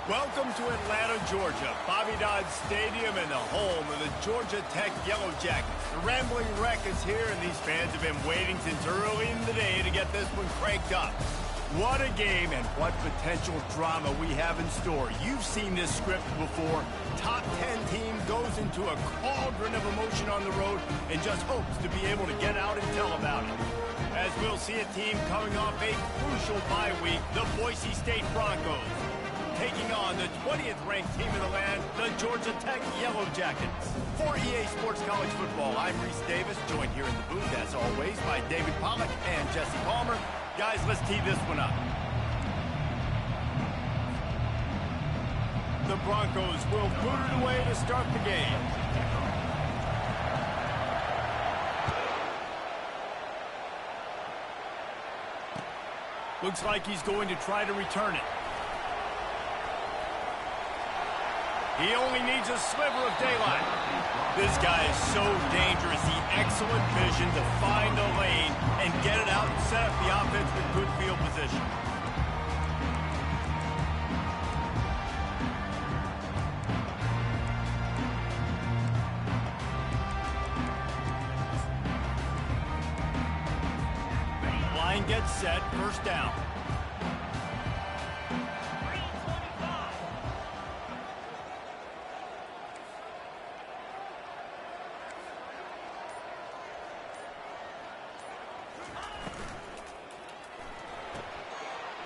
Welcome to Atlanta, Georgia, Bobby Dodd Stadium and the home of the Georgia Tech Yellow Jackets. The Rambling Wreck is here, and these fans have been waiting since early in the day to get this one cranked up. What a game and what potential drama we have in store. You've seen this script before. Top 10 team goes into a cauldron of emotion on the road and just hopes to be able to get out and tell about it. As we'll see a team coming off a crucial bye week, the Boise State Broncos, taking on the 20th ranked team in the land, the Georgia Tech Yellow Jackets. For EA Sports College Football, I'm Reese Davis, joined here in the booth, as always, by David Pollack and Jesse Palmer. Guys, let's tee this one up. The Broncos will boot it away to start the game. Looks like he's going to try to return it. He only needs a sliver of daylight. This guy is so dangerous. The excellent vision to find a lane and get it out and set up the offense with good field position. Line gets set, first down.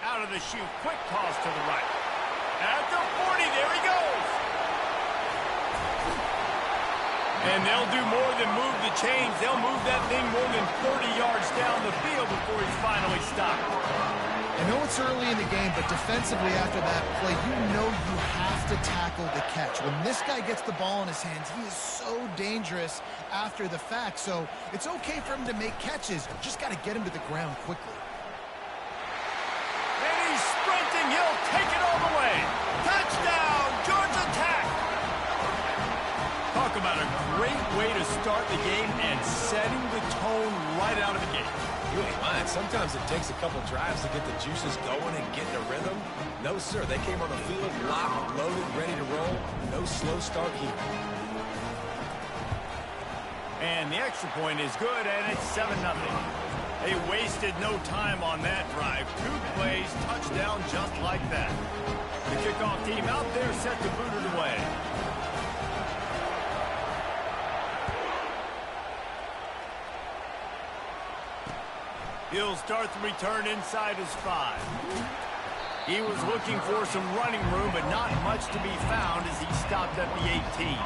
Out of the chute, quick toss to the right. At the 40, there he goes. And they'll do more than move the chains. They'll move that thing more than 30 yards down the field before he's finally stopped. I know it's early in the game, but defensively after that play, you know you have to tackle the catch. When this guy gets the ball in his hands, he is so dangerous after the fact. So it's okay for him to make catches. You just got to get him to the ground quickly. He'll take it all the way. Touchdown, Georgia Tech. Talk about a great way to start the game and setting the tone right out of the gate. You ain't lying. Sometimes it takes a couple drives to get the juices going and get in a rhythm. No, sir. They came on the field locked, loaded, ready to roll. No slow start here. And the extra point is good, and it's 7-0. They wasted no time on that drive. 2 plays, touchdown just like that. The kickoff team out there set to boot it away. He'll start the return inside his 5. He was looking for some running room, but not much to be found as he stopped at the 18.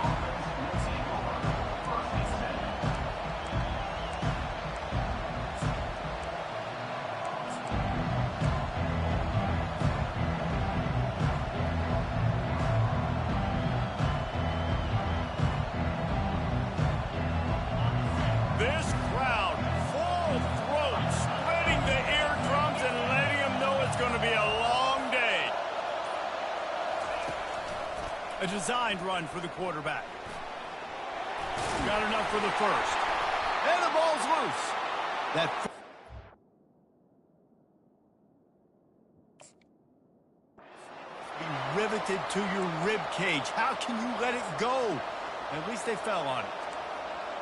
This crowd, full throat, splitting the eardrums and letting them know it's going to be a long day. A designed run for the quarterback. Got enough for the first. And the ball's loose. That be riveted to your rib cage. How can you let it go? At least they fell on it.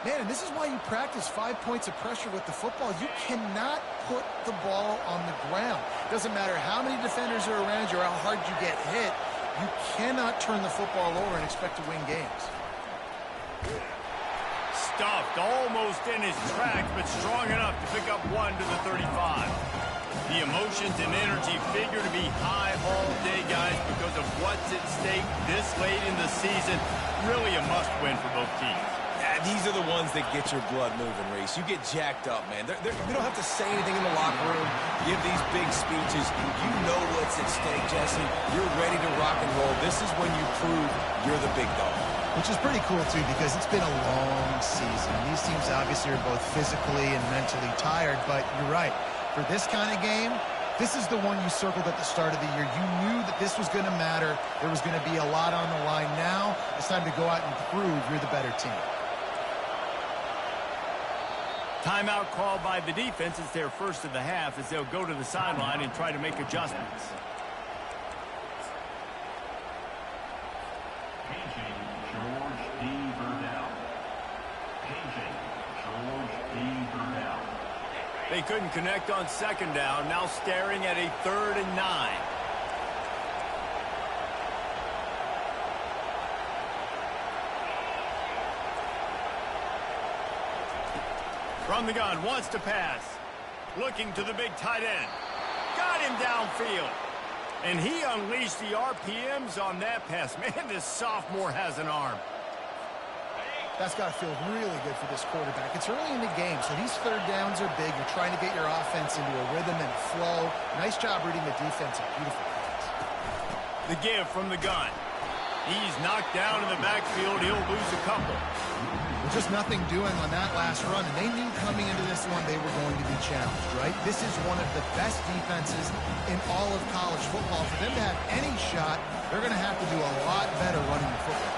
Man, and this is why you practice 5 points of pressure with the football. You cannot put the ball on the ground. Doesn't matter how many defenders are around you or how hard you get hit. You cannot turn the football over and expect to win games. Stuffed almost in his tracks, but strong enough to pick up 1 to the 35. The emotions and energy figure to be high all day, guys, because of what's at stake this late in the season. Really a must-win for both teams. These are the ones that get your blood moving, Reese. You get jacked up, man. You don't have to say anything in the locker room, give these big speeches. You know what's at stake, Jesse. You're ready to rock and roll. This is when you prove you're the big dog. Which is pretty cool, too, because it's been a long season. These teams obviously are both physically and mentally tired, but you're right. For this kind of game, this is the one you circled at the start of the year. You knew that this was going to matter. There was going to be a lot on the line. Now it's time to go out and prove you're the better team. Timeout called by the defense. It's their first of the half as they'll go to the sideline and try to make adjustments. They couldn't connect on second down, now staring at a 3rd and 9. From the gun, wants to pass. Looking to the big tight end. Got him downfield. And he unleashed the RPMs on that pass. Man, this sophomore has an arm. That's got to feel really good for this quarterback. It's early in the game, so these third downs are big. You're trying to get your offense into a rhythm and a flow. Nice job reading the defense. A beautiful pass. The give from the gun. He's knocked down in the backfield. He'll lose a couple. Just nothing doing on that last run, and they knew coming into this one they were going to be challenged, right? This is one of the best defenses in all of college football. For them to have any shot, they're going to have to do a lot better running the football.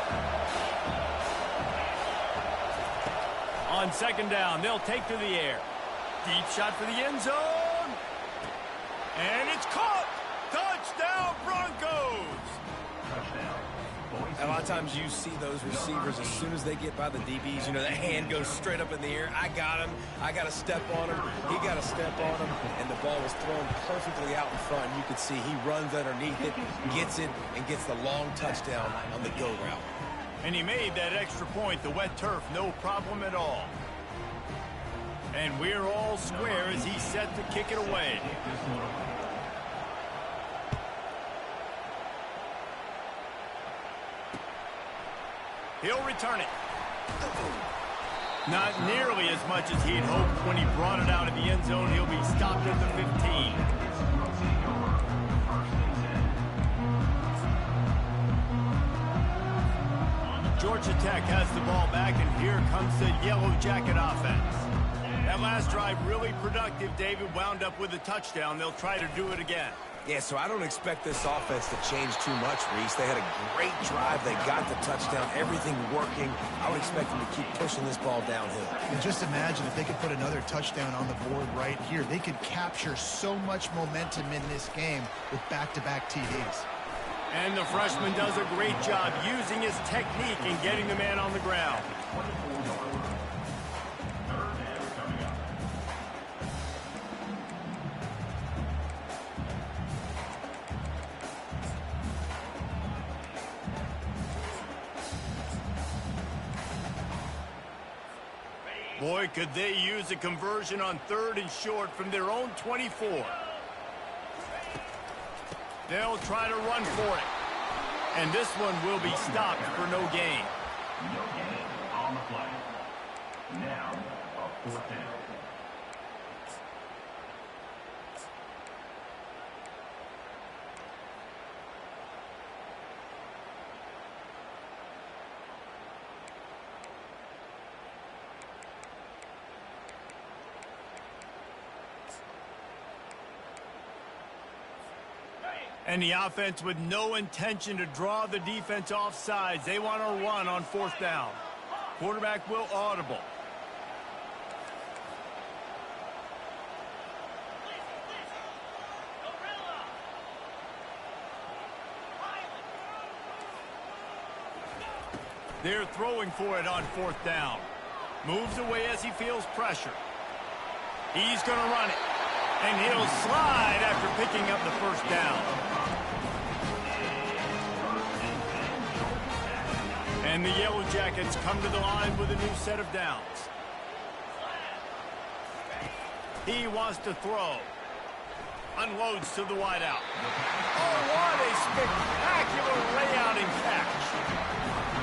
On second down, they'll take to the air. Deep shot for the end zone. And it's caught. Touchdown, Broncos. A lot of times you see those receivers, as soon as they get by the DBs, you know, that hand goes straight up in the air. I got him. I got to step on him. He got to step on him. And the ball was thrown perfectly out in front. And you could see he runs underneath it, gets it, and gets the long touchdown on the go route. And he made that extra point. The wet turf, no problem at all. And we're all square as he's set to kick it away. He'll return it. Not nearly as much as he'd hoped when he brought it out of the end zone. He'll be stopped at the 15. Georgia Tech has the ball back, and here comes the Yellow Jacket offense. That last drive really productive. David wound up with a touchdown. They'll try to do it again. Yeah, so I don't expect this offense to change too much, Reese. They had a great drive. They got the touchdown. Everything working. I would expect them to keep pushing this ball downhill. And just imagine if they could put another touchdown on the board right here. They could capture so much momentum in this game with back-to-back TDs. And the freshman does a great job using his technique and getting the man on the ground. Boy, could they use a conversion on 3rd and short from their own 24. They'll try to run for it. And this one will be stopped for no gain. No gain on the play. Now, a 4th down. And the offense with no intention to draw the defense off sides. They want to run on 4th down. Quarterback will audible. They're throwing for it on 4th down. Moves away as he feels pressure. He's going to run it. And he'll slide after picking up the 1st down. And the Yellow Jackets come to the line with a new set of downs. He wants to throw. Unloads to the wideout. Oh, what a spectacular layout and catch.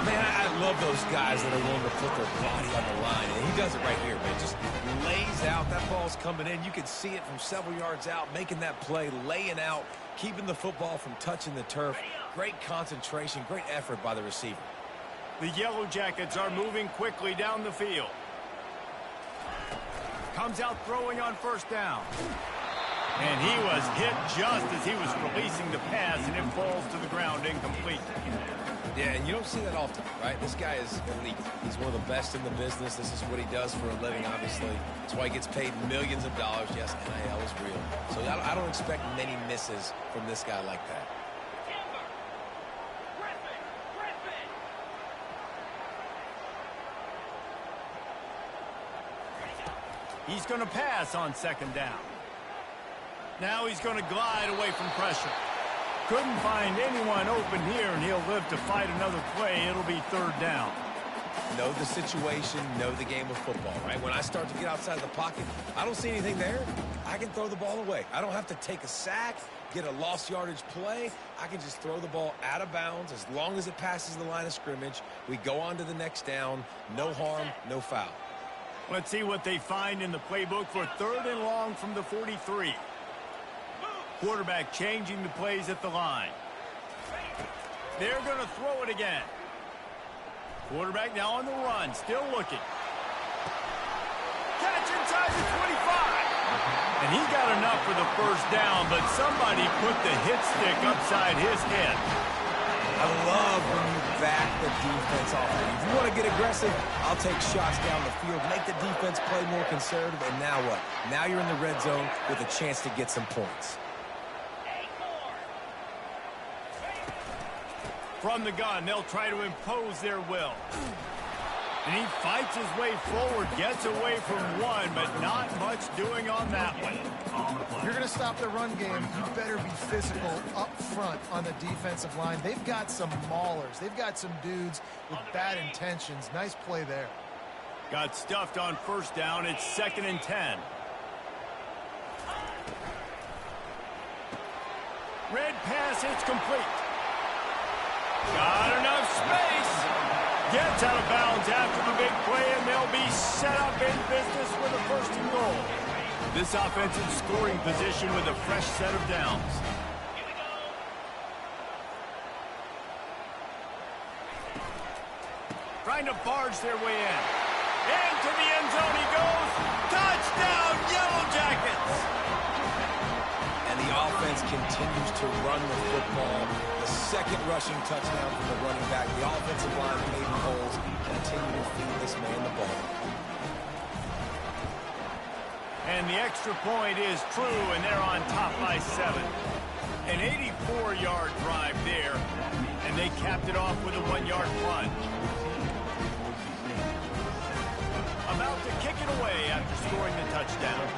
Man, I love those guys that are willing to put their body on the line. And he does it right here, man. Just lays out. That ball's coming in. You can see it from several yards out, making that play, laying out, keeping the football from touching the turf. Great concentration, great effort by the receiver. The Yellow Jackets are moving quickly down the field. Comes out throwing on 1st down. And he was hit just as he was releasing the pass, and it falls to the ground incomplete. Yeah, and you don't see that often, right? This guy is elite. He's one of the best in the business. This is what he does for a living, obviously. That's why he gets paid millions of dollars. Yes, NIL is real. So I don't expect many misses from this guy like that. He's going to pass on second down. Now he's going to glide away from pressure. Couldn't find anyone open here, and he'll live to fight another play. It'll be third down. Know the situation, know the game of football, right? When I start to get outside of the pocket, I don't see anything there. I can throw the ball away. I don't have to take a sack, get a lost yardage play. I can just throw the ball out of bounds as long as it passes the line of scrimmage. We go on to the next down. No harm, no foul. Let's see what they find in the playbook for third and long from the 43. Quarterback changing the plays at the line. They're going to throw it again. Quarterback now on the run, still looking. Catch inside the 25. And he got enough for the first down, but somebody put the hit stick upside his head. I love when you back the defense off. If you want to get aggressive, I'll take shots down the field, make the defense play more conservative, and now what? Now you're in the red zone with a chance to get some points. From the gun, they'll try to impose their will. And he fights his way forward, gets away from one, but not much doing on that one. If you're going to stop the run game, you better be physical up front on the defensive line. They've got some maulers. They've got some dudes with bad intentions. Nice play there. Got stuffed on first down. It's 2nd and 10. Red pass, it's complete. Got enough space. Gets out of bounds after the big play, and they'll be set up in business with a 1st and goal. This offensive scoring position with a fresh set of downs. Trying to barge their way in. Into the end zone he goes. Touchdown, Yellow Jackets! And the offense continues to run the football. The 2nd rushing touchdown from the running back. The offensive line made holes. Continue to feed this man the ball. And the extra point is true, and they're on top by 7. An 84-yard drive there, and they capped it off with a 1-yard plunge. About to kick it away after scoring the touchdown.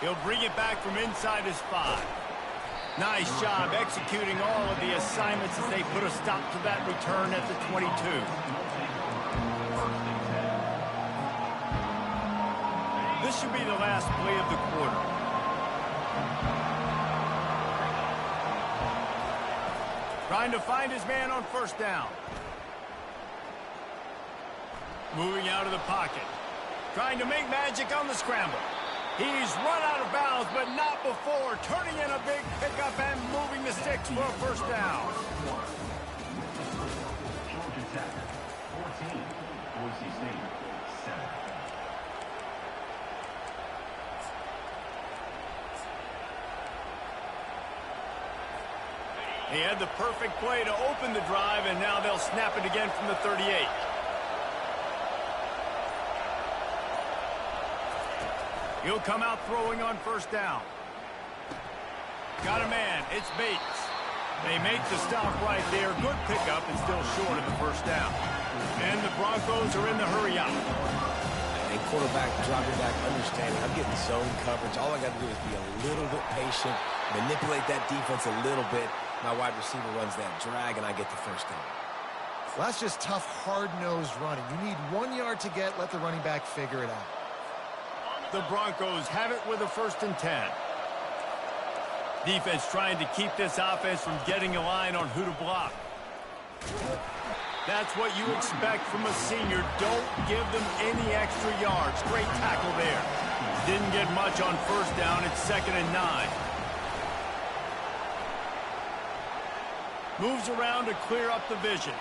He'll bring it back from inside his 5. Nice job executing all of the assignments as they put a stop to that return at the 22. This should be the last play of the quarter. Trying to find his man on first down. Moving out of the pocket. Trying to make magic on the scramble. He's run out of bounds, but not before. Turning in a big pickup and moving the sticks for a first down. Georgia Tech, 14. Boise State, 7. He had the perfect play to open the drive, and now they'll snap it again from the 38. He'll come out throwing on first down. Got a man. It's Bates. They make the stop right there. Good pickup and still short of the first down. And the Broncos are in the hurry up. A quarterback dropping back, understanding I'm getting zone coverage. All I got to do is be a little bit patient, manipulate that defense a little bit. My wide receiver runs that drag, and I get the first down. Well, that's just tough, hard-nosed running. You need 1 yard to get. Let the running back figure it out. The Broncos have it with a 1st and 10. Defense trying to keep this offense from getting a line on who to block. That's what you expect from a senior. Don't give them any extra yards. Great tackle there. Didn't get much on first down. It's 2nd and 9. Moves around to clear up the vision.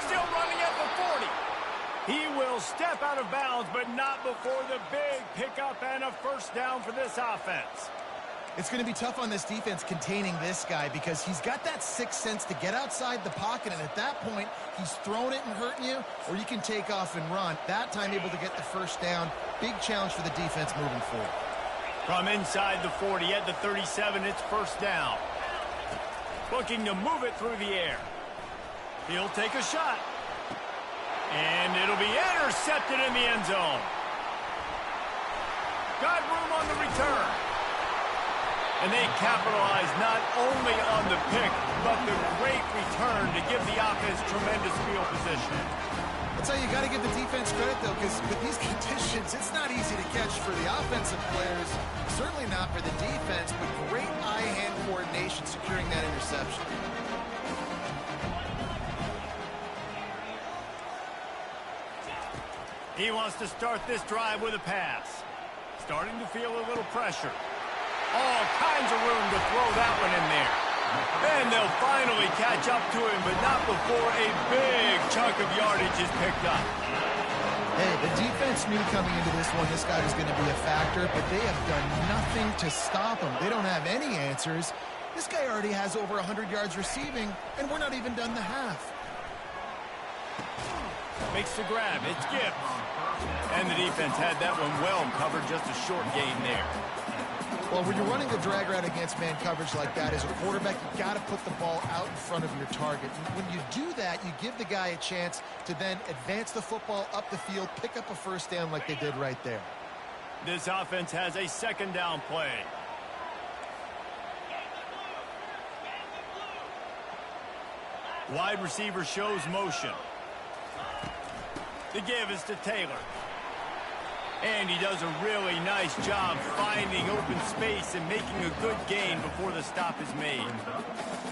Still running at the 40. He will step out of bounds, but not before the big pickup and a first down for this offense. It's going to be tough on this defense containing this guy because he's got that sixth sense to get outside the pocket, and at that point, he's throwing it and hurting you, or you can take off and run. That time able to get the first down. Big challenge for the defense moving forward. From inside the 40 at the 37, it's first down. Looking to move it through the air. He'll take a shot. And it'll be intercepted in the end zone. Got room on the return. And they capitalize not only on the pick, but the great return to give the offense tremendous field position. I'll tell you, you got to give the defense credit, though, because with these conditions, it's not easy to catch for the offensive players. Certainly not for the defense, but great eye-hand coordination securing that interception. He wants to start this drive with a pass. Starting to feel a little pressure. All kinds of room to throw that one in there. And they'll finally catch up to him, but not before a big chunk of yardage is picked up. Hey, the defense knew coming into this one this guy was going to be a factor, but they have done nothing to stop him. They don't have any answers. This guy already has over 100 yards receiving, and we're not even done the half. Makes the grab. It's Gibbs. And the defense had that one well covered, just a short gain there. Well, when you're running the drag route against man coverage like that, as a quarterback, you got to put the ball out in front of your target. And when you do that, you give the guy a chance to then advance the football up the field, pick up a first down like they did right there. This offense has a second down play. Wide receiver shows motion. The give is to Taylor. And he does a really nice job finding open space and making a good gain before the stop is made.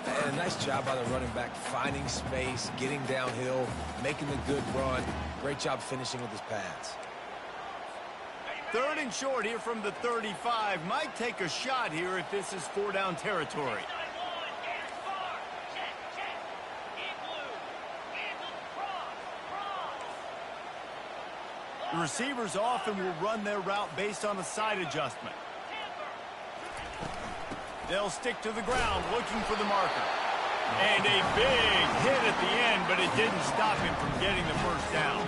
And a nice job by the running back, finding space, getting downhill, making the good run. Great job finishing with his pads. Third and short here from the 35. Might take a shot here if this is 4-down territory. The receivers often will run their route based on a side adjustment. They'll stick to the ground looking for the marker. And a big hit at the end, but it didn't stop him from getting the first down.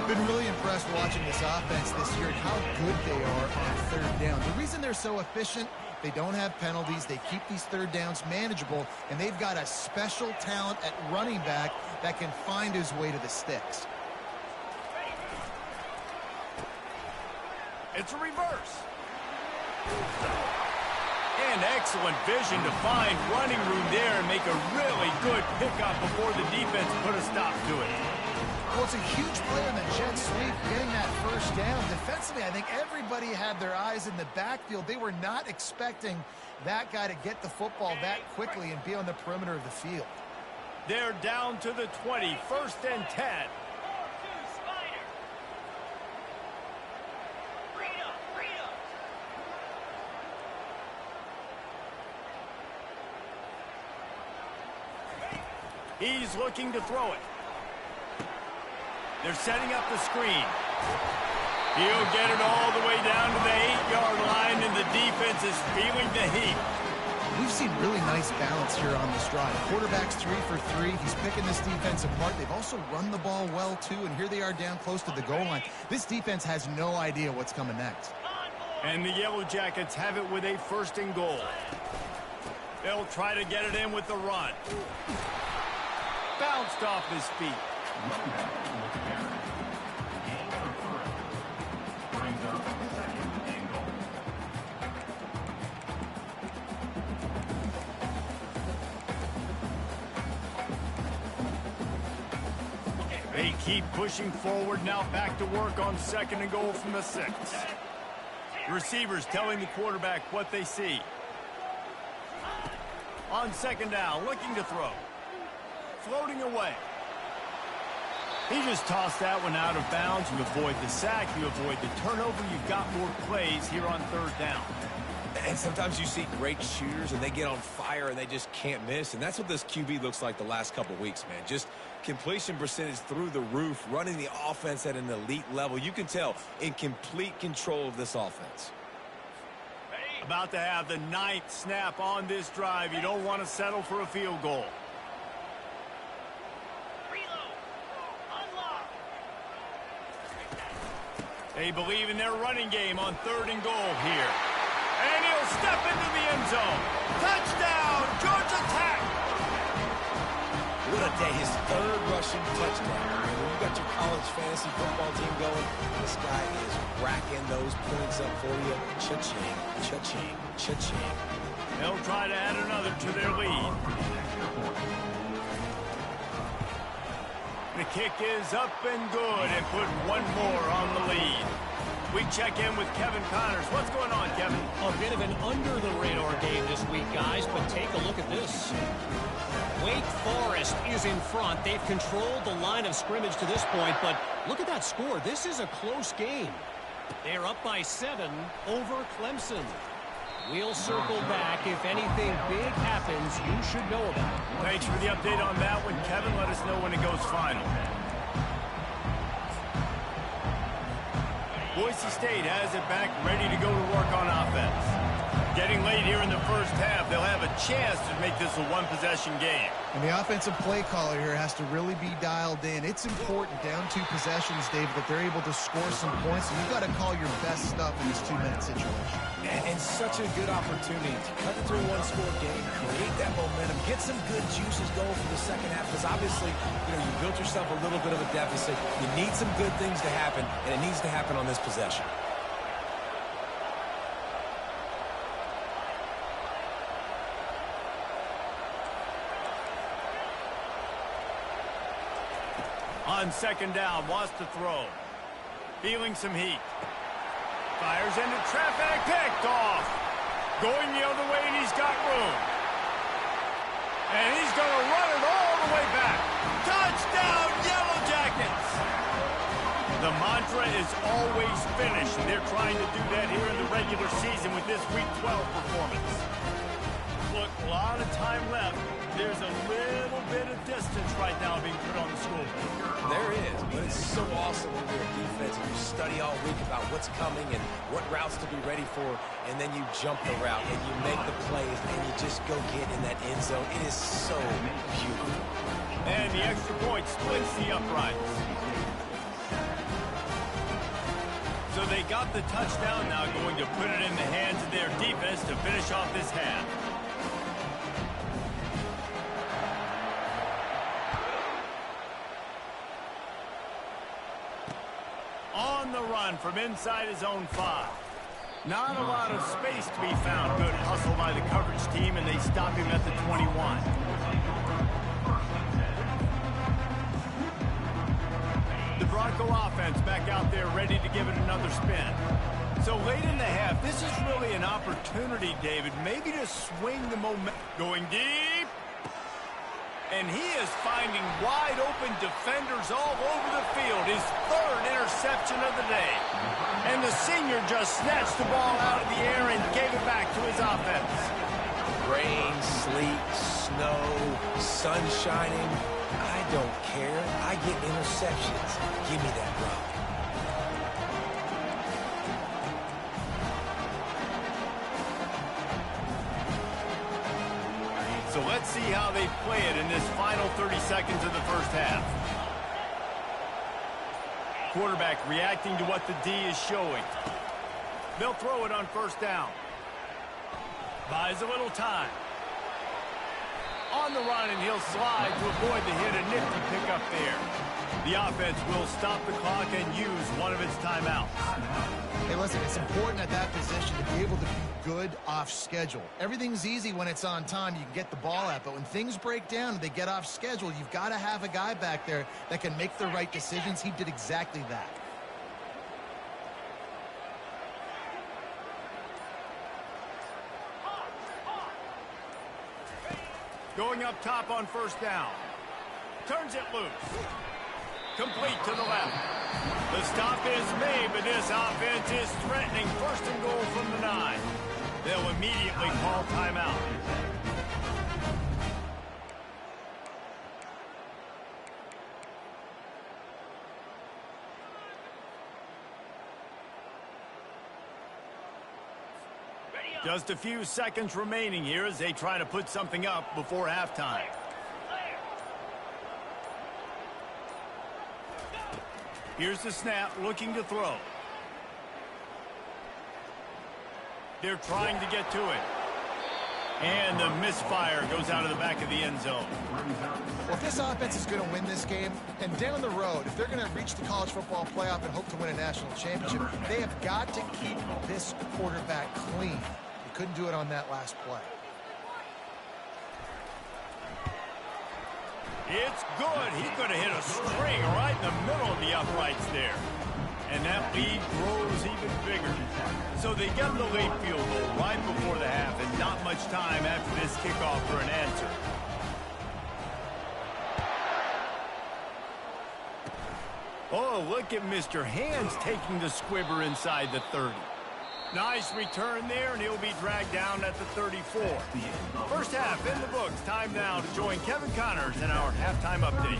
Been really impressed watching this offense this year and how good they are on third down. The reason they're so efficient, they don't have penalties. They keep these third downs manageable, and they've got a special talent at running back that can find his way to the sticks. It's a reverse. And excellent vision to find running room there and make a really good pickup before the defense put a stop to it. Well, it's a huge play on the jet sweep, getting that first down. Defensively, I think everybody had their eyes in the backfield. They were not expecting that guy to get the football that quickly and be on the perimeter of the field. They're down to the 20, 1st and 10. He's looking to throw it. They're setting up the screen. He'll get it all the way down to the 8-yard line, and the defense is feeling the heat. We've seen really nice balance here on this drive. Quarterback's 3 for 3. He's picking this defense apart. They've also run the ball well, too, and here they are down close to the goal line. This defense has no idea what's coming next. And the Yellow Jackets have it with a 1st and goal. They'll try to get it in with the run. Bounced off his feet. They keep pushing forward, now back to work on 2nd and goal from the 6. Receivers telling the quarterback what they see. On 2nd down, looking to throw. Floating away. He just tossed that one out of bounds. You avoid the sack, you avoid the turnover. You've got more plays here on 3rd down. And sometimes you see great shooters and they get on fire and they just can't miss. And that's what this QB looks like the last couple weeks, man. Just completion percentage through the roof, running the offense at an elite level. You can tell in complete control of this offense. About to have the 9th snap on this drive. You don't want to settle for a field goal. They believe in their running game on 3rd and goal here. And he'll step into the end zone. Touchdown, Georgia Tech. What a day. His third rushing touchdown. And when you got your college fantasy football team going, this guy is racking those points up for you. Cha-ching, cha-ching, cha-ching. They'll try to add another to their lead. The kick is up and good and put one more on the lead. We check in with Kevin Connors. What's going on, Kevin? A bit of an under-the-radar game this week, guys, but take a look at this. Wake Forest is in front. They've controlled the line of scrimmage to this point, but look at that score. This is a close game. They're up by 7 over Clemson. We'll circle back. If anything big happens, you should know about it. Thanks for the update on that one, Kevin. Let us know when it goes final. Boise State has it back, ready to go to work on offense. Getting late here in the first half, they'll have a chance to make this a one-possession game. And the offensive play caller here has to really be dialed in. It's important down 2 possessions, David, that they're able to score some points. So you've got to call your best stuff in this 2-minute situation. And such a good opportunity to cut into a one-score game, create that momentum, get some good juices going for the second half. Because obviously, you built yourself a little bit of a deficit. You need some good things to happen, and it needs to happen on this possession. On second down, wants to throw. Feeling some heat. Fires into traffic, picked off. Going the other way, and he's got room. And he's going to run it all the way back. Touchdown, Yellow Jackets! The mantra is always finish, and they're trying to do that here in the regular season with this Week 12 performance. Look, a lot of time left. There's a little bit of distance right now being put on the scoreboard. There is, but it's so awesome when you're a defense and you study all week about what's coming and what routes to be ready for, and then you jump the route and you make the plays and you just go get in that end zone. It is so beautiful. And the extra point splits the uprights. So they got the touchdown now, going to put it in the hands of their defense to finish off this half. On the run from inside his own 5. Not a lot of space to be found. Good hustle by the coverage team, and they stop him at the 21. The Bronco offense back out there ready to give it another spin. So late in the half, this is really an opportunity, David, maybe to swing the momentum. Going deep. And he is finding wide-open defenders all over the field. His 3rd interception of the day. And the senior just snatched the ball out of the air and gave it back to his offense. Rain, sleet, snow, sun shining. I don't care. I get interceptions. Give me that rock. So let's see how they play it in this final 30 seconds of the first half. Quarterback reacting to what the D is showing. They'll throw it on first down. Buys a little time. On the run, and he'll slide to avoid the hit. A nifty pickup there. The offense will stop the clock and use one of its timeouts. Hey, listen, it's important at that position to be able to be good off schedule. Everything's easy when it's on time. You can get the ball out. But when things break down and they get off schedule, you've got to have a guy back there that can make the right decisions. He did exactly that. Going up top on first down. Turns it loose. Complete to the left. The stop is made, but this offense is threatening. First and goal from the 9. They'll immediately call timeout. Just a few seconds remaining here as they try to put something up before halftime. Here's the snap, looking to throw. They're trying to get to it. And the misfire goes out of the back of the end zone. Well, if this offense is going to win this game, and down the road, if they're going to reach the college football playoff and hope to win a national championship, they have got to keep this quarterback clean. They couldn't do it on that last play. It's good. He could have hit a string right in the middle of the uprights there. And that lead grows even bigger. So they get the late field goal right before the half, and not much time after this kickoff for an answer. Oh, look at Mr. Hands taking the squibber inside the 30. Nice return there, and he'll be dragged down at the 34. First half in the books. Time now to join Kevin Connors in our halftime update.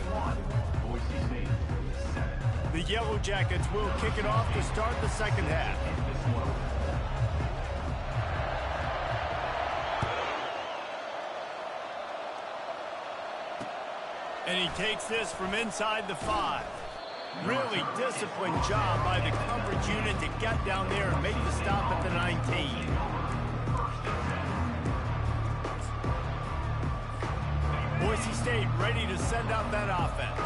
The Yellow Jackets will kick it off to start the second half. And he takes this from inside the 5. Really disciplined job by the coverage unit to get down there and make the stop at the 19. Boise State ready to send out that offense.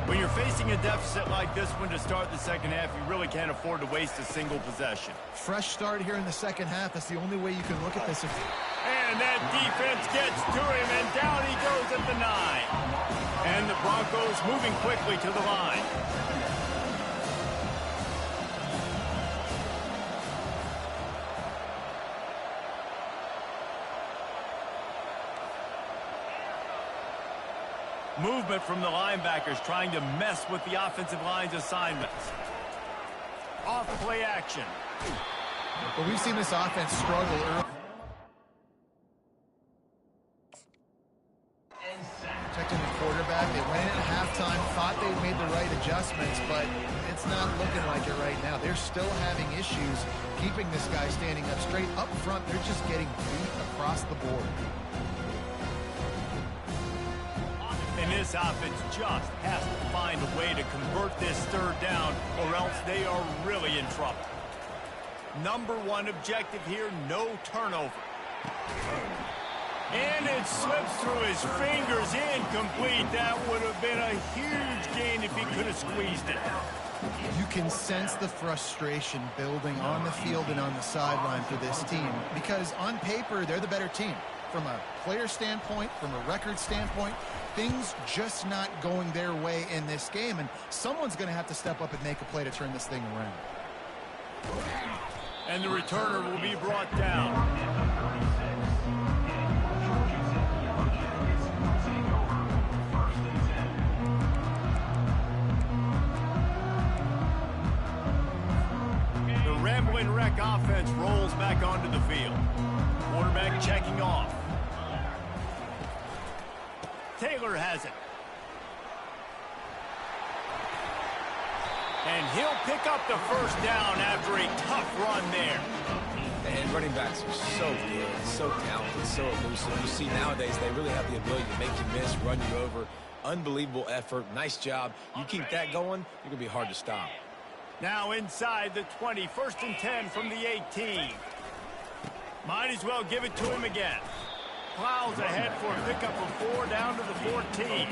When you're facing a deficit like this one to start the second half, you really can't afford to waste a single possession. Fresh start here in the second half. That's the only way you can look at this. And that defense gets to him, and down he goes at the 9. And the Broncos moving quickly to the line. Movement from the linebackers trying to mess with the offensive line's assignments. Off play action. Well, we've seen this offense struggle early. Protecting the quarterback. They went in at halftime, thought they made the right adjustments, but it's not looking like it right now. They're still having issues keeping this guy standing up straight. Up front, they're just getting beat across the board. And this offense just has to find a way to convert this third down, or else they are really in trouble. Number one objective here, no turnover. And it slips through his fingers, incomplete. That would have been a huge gain if he could have squeezed it. You can sense the frustration building on the field and on the sideline for this team, because on paper, they're the better team. From a player standpoint, from a record standpoint, things just not going their way in this game, and someone's going to have to step up and make a play to turn this thing around. And the returner will be brought down. The Rambling Wreck offense rolls back onto the field. Quarterback checking off. Taylor has it. And he'll pick up the first down after a tough run there. And running backs are so good, so talented, so elusive. You see nowadays they really have the ability to make you miss, run you over. Unbelievable effort. Nice job. You keep that going, you're going to be hard to stop. Now inside the 20, 1st and 10 from the 18. Might as well give it to him again. Plows ahead for a pickup of 4 down to the 14.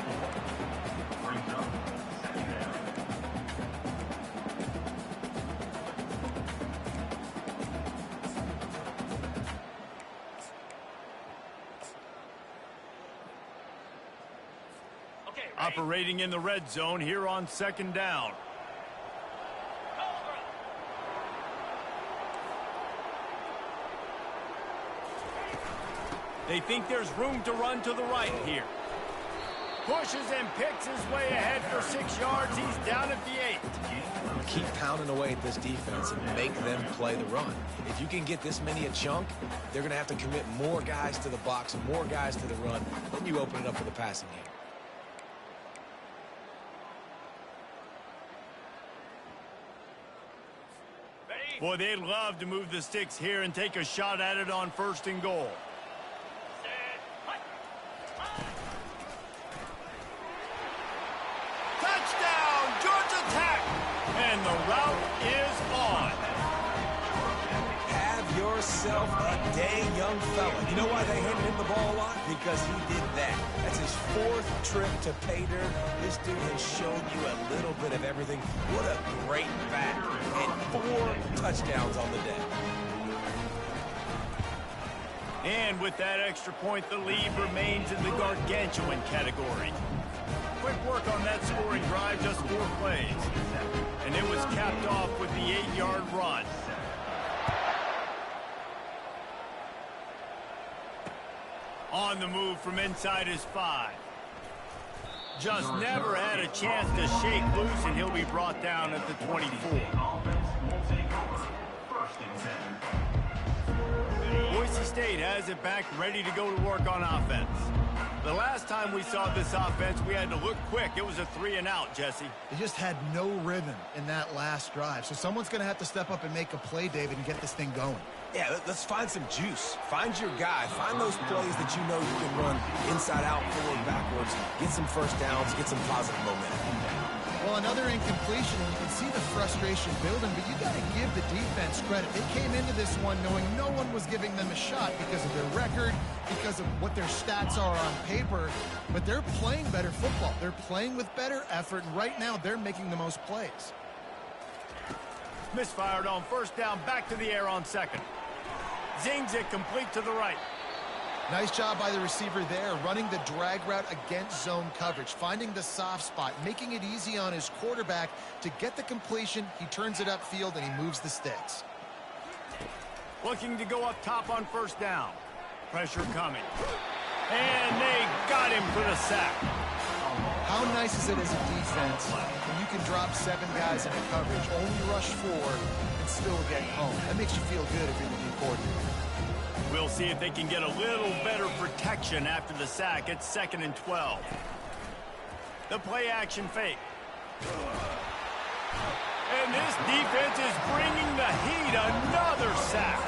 Operating in the red zone here on 2nd down. They think there's room to run to the right here. Pushes and picks his way ahead for 6 yards. He's down at the 8. Keep pounding away at this defense and make them play the run. If you can get this many a chunk, they're going to have to commit more guys to the box and more guys to the run. Then you open it up for the passing game. Boy, they'd love to move the sticks here and take a shot at it on 1st and goal. Touchdown, Georgia Tech! And the route is on. Have your yourself a day, young fella. You know why they handed him the ball a lot? Because he did that. That's his 4th trip to pay dirt. This dude has shown you a little bit of everything. What a great back. And 4 touchdowns on the day. And with that extra point, the lead remains in the gargantuan category. Quick work on that scoring drive, just 4 plays. And it was capped off with the 8-yard run. On the move from inside his 5. Just never had a chance to shake loose, and he'll be brought down at the 24. Boise State has it back, ready to go to work on offense. The last time we saw this offense, we had to look quick. It was a 3-and-out, Jesse. They just had no rhythm in that last drive. So someone's going to have to step up and make a play, David, and get this thing going. Yeah, let's find some juice. Find your guy. Find those plays that you know you can run inside out, forward, backwards, get some first downs, get some positive momentum. Well, another incompletion, and you can see the frustration building, but you got to give the defense credit. They came into this one knowing no one was giving them a shot because of their record, because of what their stats are on paper, but they're playing better football. They're playing with better effort, and right now they're making the most plays. Misfired on first down, back to the air on second. Zings it complete to the right. Nice job by the receiver there, running the drag route against zone coverage, finding the soft spot, making it easy on his quarterback to get the completion. He turns it upfield, and he moves the sticks. Looking to go up top on first down. Pressure coming. And they got him for the sack. How nice is it as a defense when you can drop 7 guys into coverage, only rush 4, and still get home? That makes you feel good if you're the D coordinator. We'll see if they can get a little better protection after the sack. It's 2nd and 12. The play action fake. And this defense is bringing the heat. Another sack.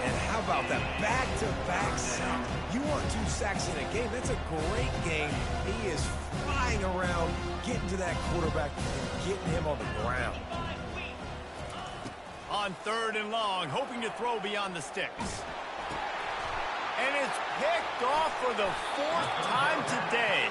And how about that back-to-back sack? You want 2 sacks in a game, that's a great game. He is flying around, getting to that quarterback and getting him on the ground. On 3rd and long, hoping to throw beyond the sticks. And it's picked off for the 4th time today.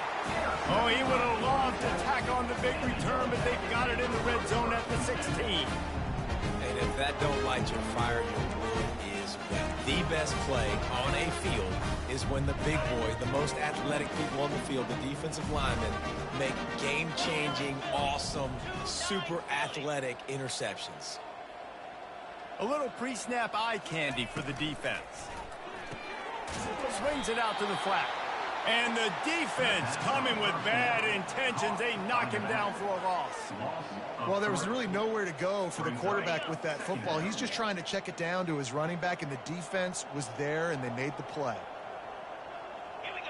Oh, he would have loved to tack on the big return, but they got it in the red zone at the 16. And if that don't light your fire, your wood is wet. The best play on a field is when the big boys, the most athletic people on the field, the defensive linemen, make game-changing, awesome, super athletic interceptions. A little pre-snap eye candy for the defense. Swings it out to the flat. And the defense coming with bad intentions. They knock him down for a loss. Well, there was really nowhere to go for the quarterback with that football. He's just trying to check it down to his running back, and the defense was there, and they made the play.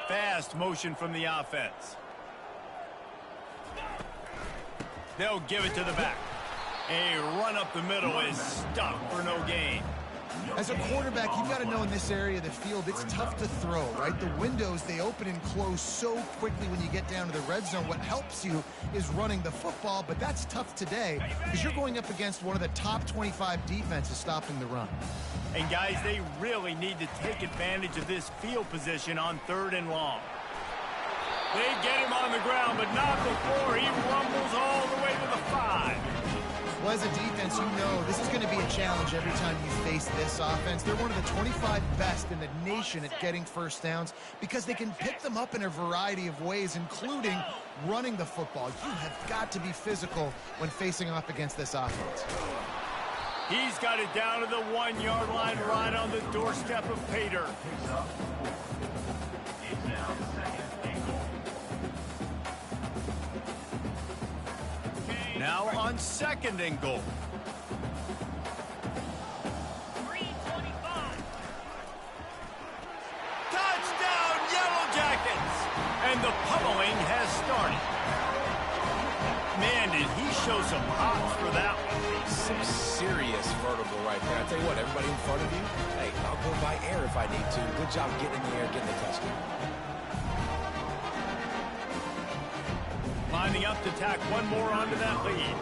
Fast motion from the offense. They'll give it to the back. A run up the middle is stuck for no gain. As a quarterback, you've got to know in this area of the field, it's tough to throw, right? The windows, they open and close so quickly when you get down to the red zone. What helps you is running the football, but that's tough today because you're going up against one of the top 25 defenses stopping the run. And guys, they really need to take advantage of this field position on 3rd and long. They get him on the ground, but not before he rumbles all the way to the 5. Well, as a defense, you know this is going to be a challenge every time you face this offense. They're one of the 25 best in the nation at getting first downs because they can pick them up in a variety of ways, including running the football. You have got to be physical when facing off against this offense. He's got it down to the 1-yard line, right on the doorstep of pay dirt. Now on 2nd and goal. Touchdown, Yellow Jackets! And the pummeling has started. Man, did he show some hops for that one. Some serious vertical right there. I tell you what, everybody in front of you, hey, I'll go by air if I need to. Good job getting in the air, getting the touchdown. Lining up to tack one more onto that lead.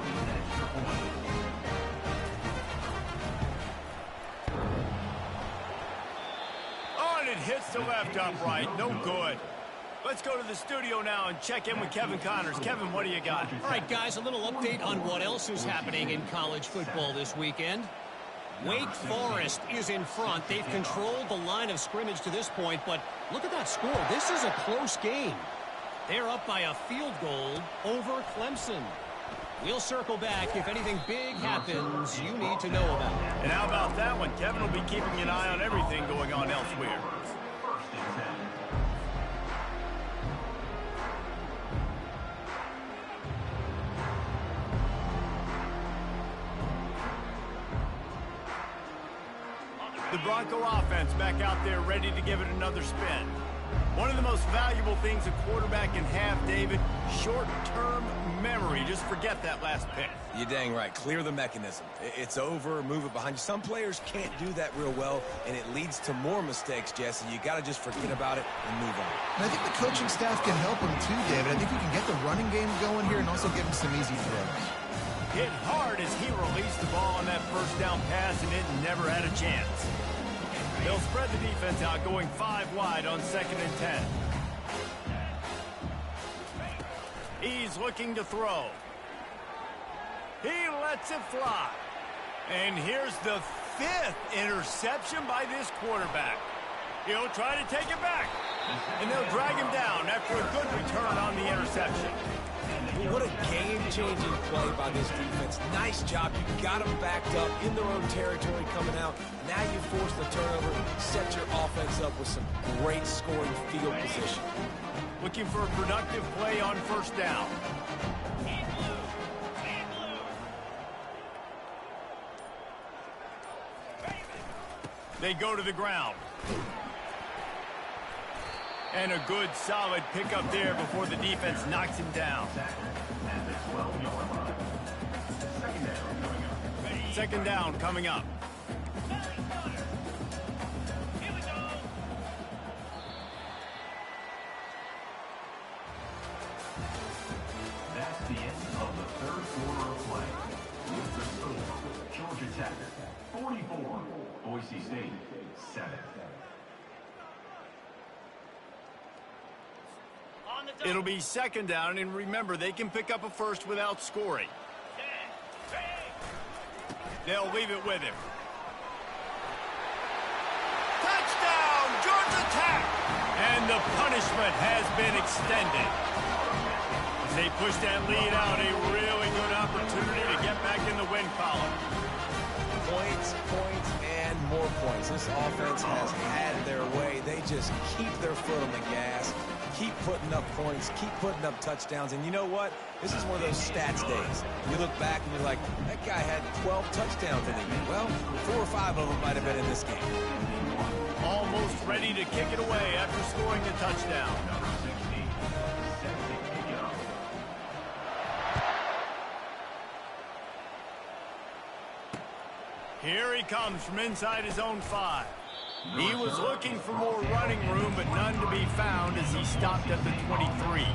hits the left upright. No good. Let's go to the studio now and check in with Kevin Connors. Kevin, what do you got? All right, guys, a little update on what else is happening in college football this weekend. Wake Forest is in front. They've controlled the line of scrimmage to this point, but look at that score. This is a close game. They're up by a field goal over Clemson. We'll circle back if anything big happens you need to know about. And how about that one? Kevin will be keeping an eye on everything going on elsewhere. The Bronco offense back out there ready to give it another spin. One of the most valuable things a quarterback can have, David, short-term memory. Just forget that last pick. You're dang right. Clear the mechanism. It's over. Move it behind you. Some players can't do that real well, and it leads to more mistakes, Jesse. You got to just forget about it and move on. And I think the coaching staff can help him too, David. I think you can get the running game going here and also give him some easy throws. Hit hard as he released the ball on that first down pass, and it never had a chance. They'll spread the defense out, going 5 wide on 2nd and 10. He's looking to throw. He lets it fly. And here's the 5th interception by this quarterback. He'll try to take it back. And they'll drag him down after a good return on the interception. What a game-changing play by this defense. Nice job. You got them backed up in their own territory coming out. Now you force the turnover, set your offense up with some great scoring field position. Looking for a productive play on first down. They go to the ground. And a good, solid pickup there before the defense knocks him down. Second down coming up. That's the end of the third quarter of play. With the score, Georgia Tech 44, Boise State 7. It'll be second down, and remember, they can pick up a first without scoring. They'll leave it with him. Touchdown, Georgia Tech! And the punishment has been extended. As they push that lead out, a really good opportunity to get back in the win column. Points, points, and more points. This offense has had their way. They just keep their foot on the gas, keep putting up points, keep putting up touchdowns. And you know what? This is one of those stats days. You look back and you're like, that guy had 12 touchdowns in it. Well, 4 or 5 of them might have been in this game. Almost ready to kick it away after scoring the touchdown. Here he comes from inside his own 5. He was looking for more running room, but none to be found as he stopped at the 23.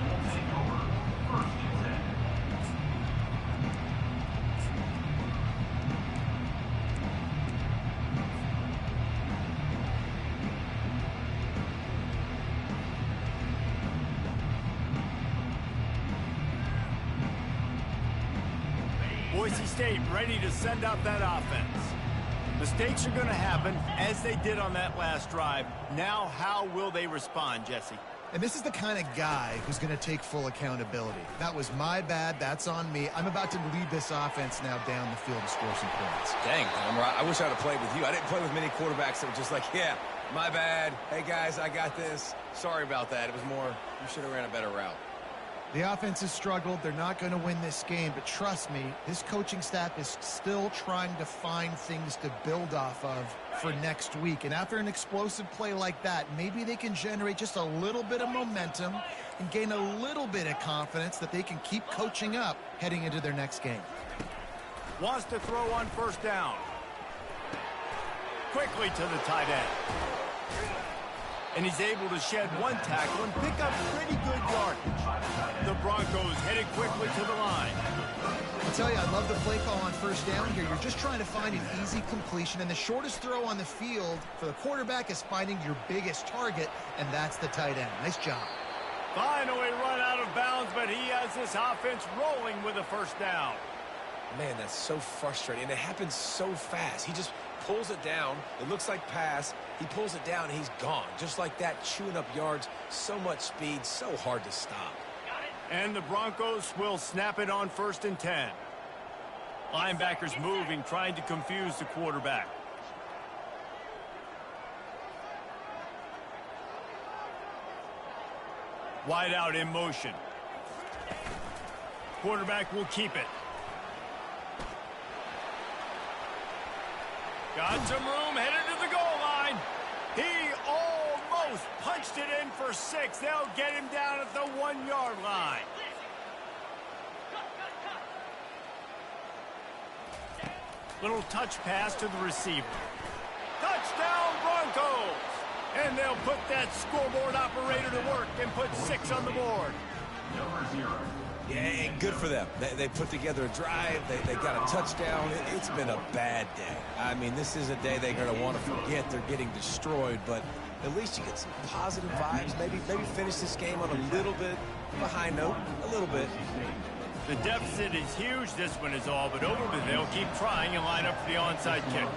Boise State ready to send out that offense. Mistakes are going to happen, as they did on that last drive. Now, how will they respond, Jesse? And this is the kind of guy who's going to take full accountability. That was my bad. That's on me. I'm about to lead this offense now down the field and score some points. Dang, I wish I would have played with you. I didn't play with many quarterbacks that were just like, yeah, my bad. Hey, guys, I got this. Sorry about that. It was more, you should have ran a better route. The offense has struggled. They're not going to win this game, but trust me, this coaching staff is still trying to find things to build off of for next week. And after an explosive play like that, maybe they can generate just a little bit of momentum and gain a little bit of confidence that they can keep coaching up heading into their next game. Wants to throw on first down. Quickly to the tight end. And he's able to shed one tackle and pick up pretty good yardage. The Broncos headed quickly to the line. I'll tell you, I love the play call on first down here. You're just trying to find an easy completion, and the shortest throw on the field for the quarterback is finding your biggest target, and that's the tight end. Nice job. Finally run out of bounds, but he has this offense rolling with a first down. Man, that's so frustrating, and it happens so fast. He just pulls it down. It looks like pass. He pulls it down, and he's gone. Just like that, chewing up yards. So much speed, so hard to stop. And the Broncos will snap it on 1st and 10. Linebackers moving, trying to confuse the quarterback. Wide out in motion. Quarterback will keep it. Got some room, headed to the goal line. He almost punched it in for 6. They'll get him down at the 1-yard line. Little touch pass to the receiver. Touchdown Broncos! And they'll put that scoreboard operator to work and put 6 on the board. Number 0. Yeah, and good for them. They put together a drive. They got a touchdown. It's been a bad day. I mean, this is a day they're going to want to forget. They're getting destroyed, but at least you get some positive vibes. Maybe finish this game on a little bit of a high note, a little bit. The deficit is huge. This one is all but over, but they'll keep trying and line up for the onside kick.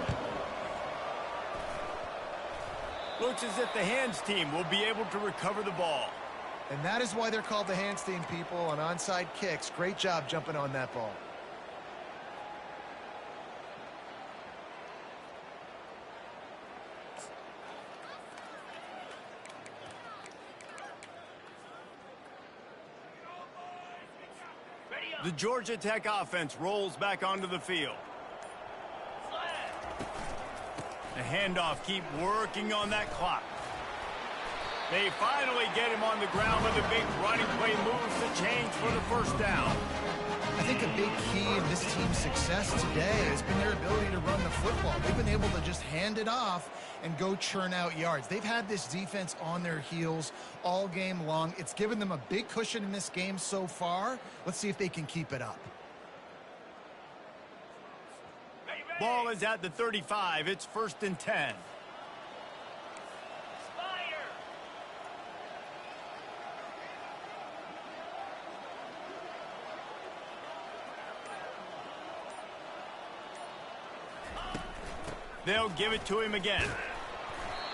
Looks as if the hands team will be able to recover the ball. And that is why they're called the hands team, people, on onside kicks. Great job jumping on that ball. The Georgia Tech offense rolls back onto the field. The handoff, keep working on that clock. They finally get him on the ground with a big running play moves the change for the first down. I think a big key in this team's success today has been their ability to run the football. They've been able to just hand it off and go churn out yards. They've had this defense on their heels all game long. It's given them a big cushion in this game so far. Let's see if they can keep it up. Ball is at the 35. It's 1st and 10. They'll give it to him again.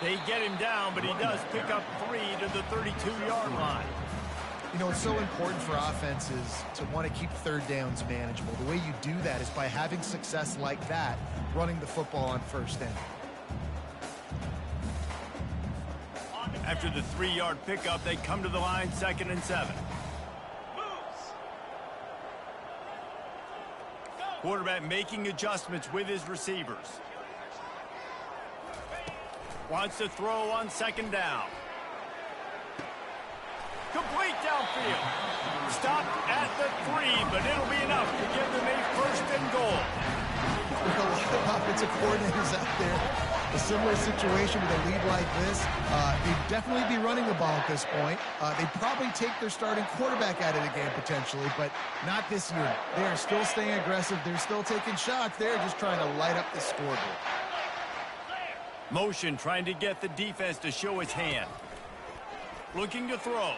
They get him down, but he does pick up 3 to the 32-yard line. You know, it's so important for offenses to want to keep third downs manageable. The way you do that is by having success like that, running the football on first down. After the 3-yard pickup, they come to the line 2nd and 7. Quarterback making adjustments with his receivers. Wants to throw on 2nd down. Complete downfield. Stopped at the 3, but it'll be enough to give them a 1st and goal. With a lot of offensive coordinators out there, a similar situation with a lead like this, they'd definitely be running the ball at this point. They'd probably take their starting quarterback out of the game potentially, but not this unit. They are still staying aggressive. They're still taking shots. They're just trying to light up the scoreboard. Motion trying to get the defense to show its hand. Looking to throw.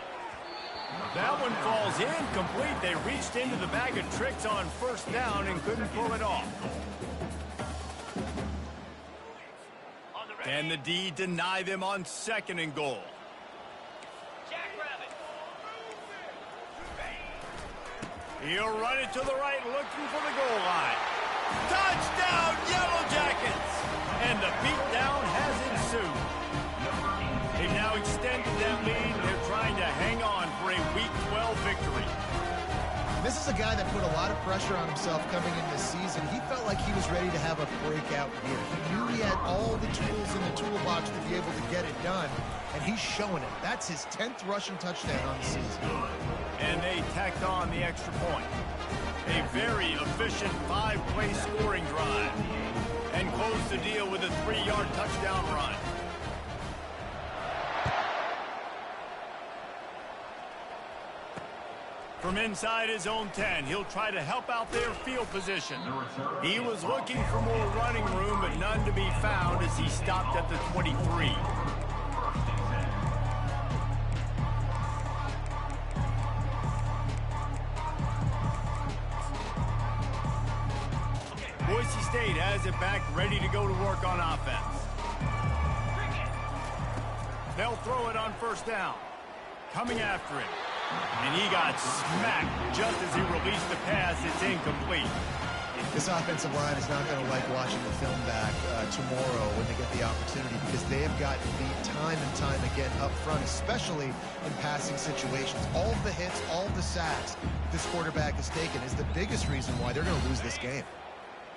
That one falls incomplete. They reached into the bag of tricks on 1st down and couldn't pull it off. And the D deny them on 2nd and goal. He'll run it to the right, looking for the goal line. Touchdown, Yellow Jackets! And the beatdown has ensued. They've now extended that lead. They're trying to hang on for a Week 12 victory. This is a guy that put a lot of pressure on himself coming into the season. He felt like he was ready to have a breakout year. He knew he had all the tools in the toolbox to be able to get it done, and he's showing it. That's his 10th rushing touchdown on the season. And they tacked on the extra point. A very efficient 5-play scoring drive. And close the deal with a 3-yard touchdown run. From inside his own 10, he'll try to help out their field position. He was looking for more running room, but none to be found as he stopped at the 23. Boise State has it back, ready to go to work on offense. They'll throw it on first down. Coming after it. And he got smacked just as he released the pass. It's incomplete. This offensive line is not going to like watching the film back tomorrow when they get the opportunity, because they have gotten beat time and time again up front, especially in passing situations. All of the hits, all of the sacks this quarterback has taken is the biggest reason why they're going to lose this game.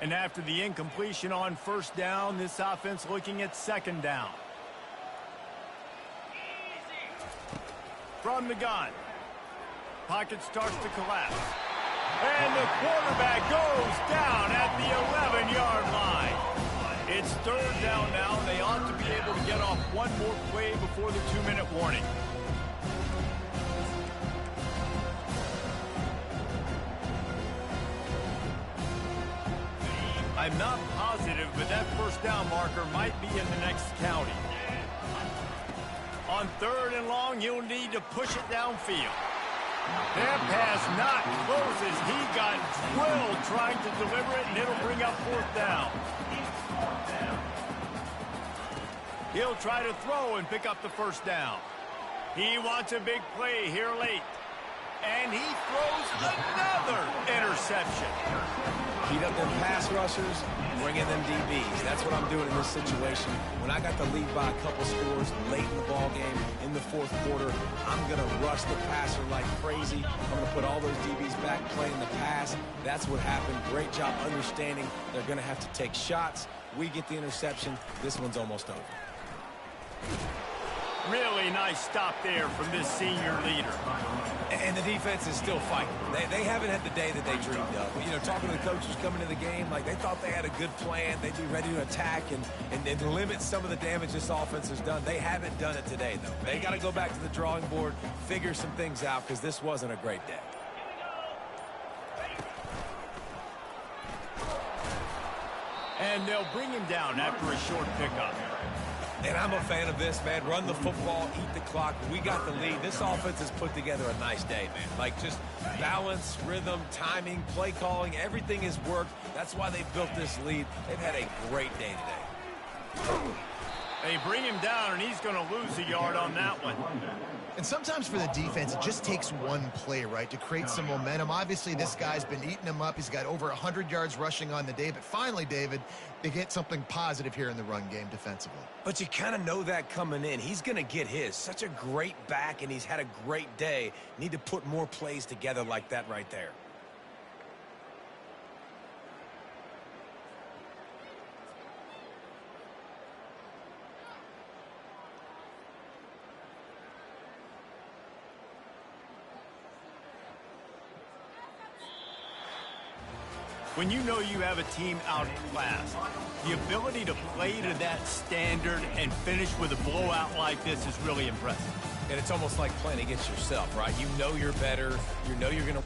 And after the incompletion on first down, this offense looking at second down. From the gun. Pocket starts to collapse. And the quarterback goes down at the 11-yard line. It's third down now, and they ought to be able to get off one more play before the 2-minute warning. I'm not positive, but that first down marker might be in the next county. On third and long, he'll need to push it downfield. That pass not close as he got drilled trying to deliver it, and it'll bring up fourth down. He'll try to throw and pick up the first down. He wants a big play here late. And he throws another interception. Heat up them pass rushers, bring in them DBs. That's what I'm doing in this situation. When I got the lead by a couple scores late in the ball game, in the fourth quarter, I'm going to rush the passer like crazy. I'm going to put all those DBs back playing the pass. That's what happened. Great job understanding they're going to have to take shots. We get the interception. This one's almost over. Really nice stop there from this senior leader. And the defense is still fighting. They haven't had the day that they dreamed of. You know, talking to the coaches coming to the game, like they thought they had a good plan. They'd be ready to attack and limit some of the damage this offense has done. They haven't done it today, though. They got to go back to the drawing board, figure some things out, because this wasn't a great day. And they'll bring him down after a short pickup. And I'm a fan of this, man. Run the football, eat the clock. We got the lead. This offense has put together a nice day, man. Like, just balance, rhythm, timing, play calling, everything has worked. That's why they built this lead. They've had a great day today. They bring him down, and he's going to lose a yard on that one. And sometimes for the defense, it just takes one play, right, to create some momentum. Obviously, this guy's been eating him up. He's got over 100 yards rushing on the day. But finally, David, they get something positive here in the run game defensively. But you kind of know that coming in. He's going to get his. Such a great back, and he's had a great day. Need to put more plays together like that right there. When you know you have a team outclassed, the ability to play to that standard and finish with a blowout like this is really impressive. And it's almost like playing against yourself, right? You know you're better. You know you're going to...